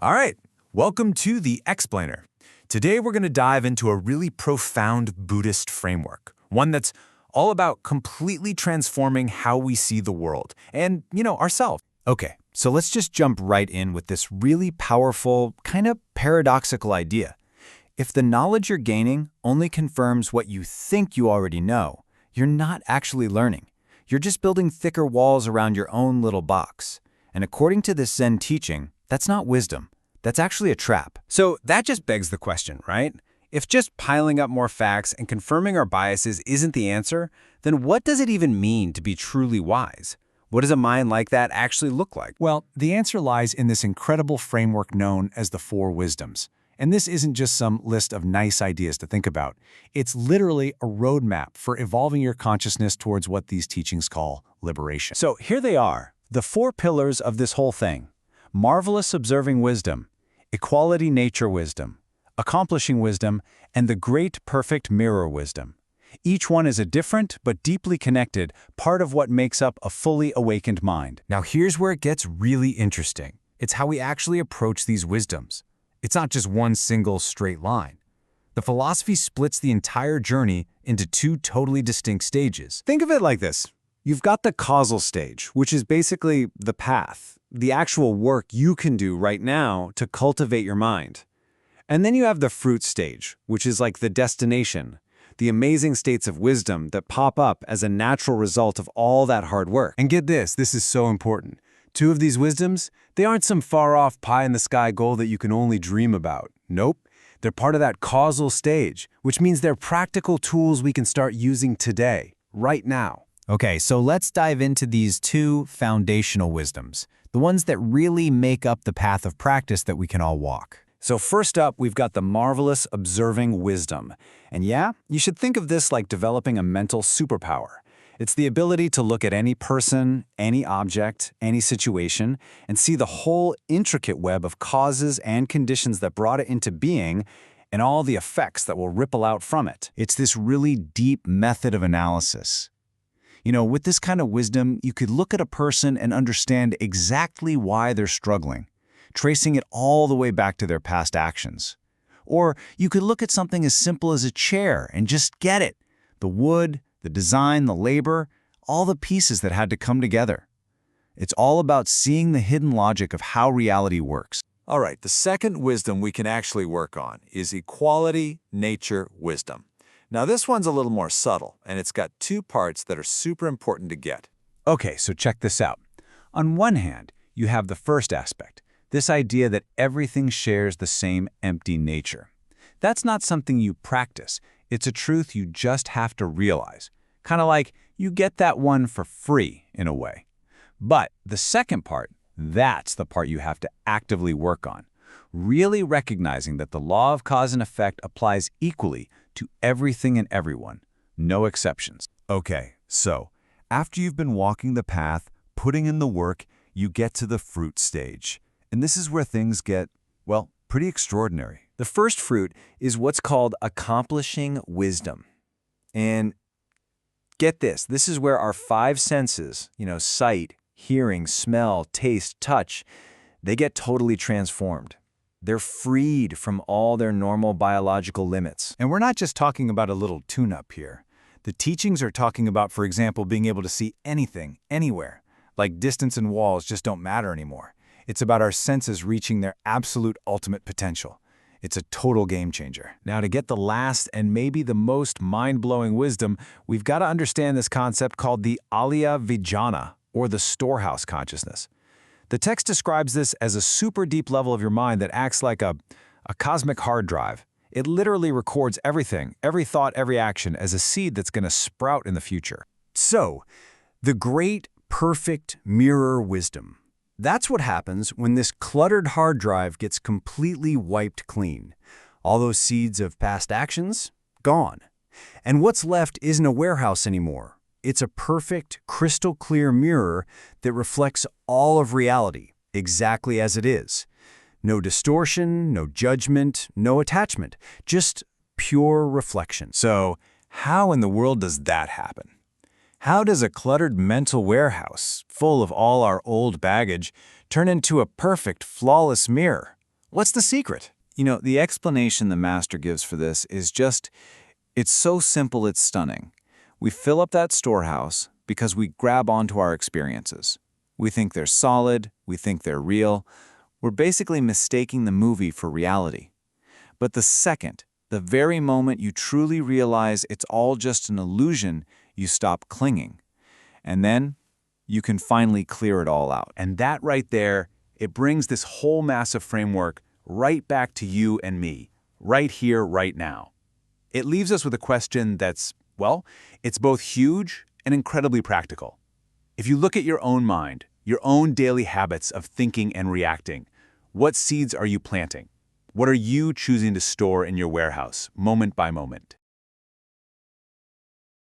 All right, welcome to the Explainer. Today we're going to dive into a really profound Buddhist framework, one that's all about completely transforming how we see the world and, ourselves. Okay, so let's just jump right in with this really powerful, kind of paradoxical idea. If the knowledge you're gaining only confirms what you think you already know, you're not actually learning. You're just building thicker walls around your own little box. And according to this Zen teaching, that's not wisdom. That's actually a trap. So that just begs the question, right? If just piling up more facts and confirming our biases isn't the answer, then what does it even mean to be truly wise? What does a mind like that actually look like? Well, the answer lies in this incredible framework known as the Four Wisdoms. And this isn't just some list of nice ideas to think about. It's literally a roadmap for evolving your consciousness towards what these teachings call liberation. So here they are, the four pillars of this whole thing. Marvelous observing wisdom, equality nature wisdom, accomplishing wisdom, and the great perfect mirror wisdom. Each one is a different but deeply connected part of what makes up a fully awakened mind. Now here's where it gets really interesting. It's how we actually approach these wisdoms. It's not just one single straight line. The philosophy splits the entire journey into two totally distinct stages. Think of it like this. You've got the causal stage, which is basically the path, the actual work you can do right now to cultivate your mind. And then you have the fruit stage, which is like the destination, the amazing states of wisdom that pop up as a natural result of all that hard work. And get this is so important. Two of these wisdoms, they aren't some far-off pie-in-the-sky goal that you can only dream about. Nope. They're part of that causal stage, which means they're practical tools we can start using today, right now. Okay, so let's dive into these two foundational wisdoms, the ones that really make up the path of practice that we can all walk. So first up, we've got the marvelous observing wisdom. And yeah, you should think of this like developing a mental superpower. It's the ability to look at any person, any object, any situation, and see the whole intricate web of causes and conditions that brought it into being and all the effects that will ripple out from it. It's this really deep method of analysis. With this kind of wisdom, you could look at a person and understand exactly why they're struggling, tracing it all the way back to their past actions. Or you could look at something as simple as a chair and just get it. The wood, the design, the labor, all the pieces that had to come together. It's all about seeing the hidden logic of how reality works. All right, the second wisdom we can actually work on is equality nature wisdom. Now this one's a little more subtle, and it's got two parts that are super important to get. Okay, so check this out. On one hand, you have the first aspect, this idea that everything shares the same empty nature. That's not something you practice. It's a truth you just have to realize. Kind of like you get that one for free, in a way. But the second part, that's the part you have to actively work on. Really recognizing that the law of cause and effect applies equally to everything and everyone, no exceptions. Okay, so after you've been walking the path, putting in the work, you get to the fruit stage. And this is where things get, well, pretty extraordinary. The first fruit is what's called accomplishing wisdom. And get this is where our five senses, sight, hearing, smell, taste, touch, they get totally transformed. They're freed from all their normal biological limits. And we're not just talking about a little tune-up here. The teachings are talking about, for example, being able to see anything, anywhere. Like distance and walls just don't matter anymore. It's about our senses reaching their absolute ultimate potential. It's a total game changer. Now, to get the last and maybe the most mind-blowing wisdom, we've got to understand this concept called the Alaya, or the storehouse consciousness. The text describes this as a super deep level of your mind that acts like a cosmic hard drive. It literally records everything, every thought, every action as a seed that's going to sprout in the future. So, the great, perfect mirror wisdom. That's what happens when this cluttered hard drive gets completely wiped clean. All those seeds of past actions, gone. And what's left isn't a warehouse anymore. It's a perfect, crystal clear mirror that reflects all of reality, exactly as it is. No distortion, no judgment, no attachment, just pure reflection. So, how in the world does that happen? How does a cluttered mental warehouse, full of all our old baggage, turn into a perfect, flawless mirror? What's the secret? You know, the explanation the master gives for this is it's so simple it's stunning. We fill up that storehouse because we grab onto our experiences. We think they're solid, we think they're real. We're basically mistaking the movie for reality. But the very moment you truly realize it's all just an illusion, you stop clinging. And then you can finally clear it all out. And that right there, it brings this whole massive framework right back to you and me, right here, right now. It leaves us with a question that's, well, it's both huge and incredibly practical. If you look at your own mind, your own daily habits of thinking and reacting, what seeds are you planting? What are you choosing to store in your warehouse, moment by moment?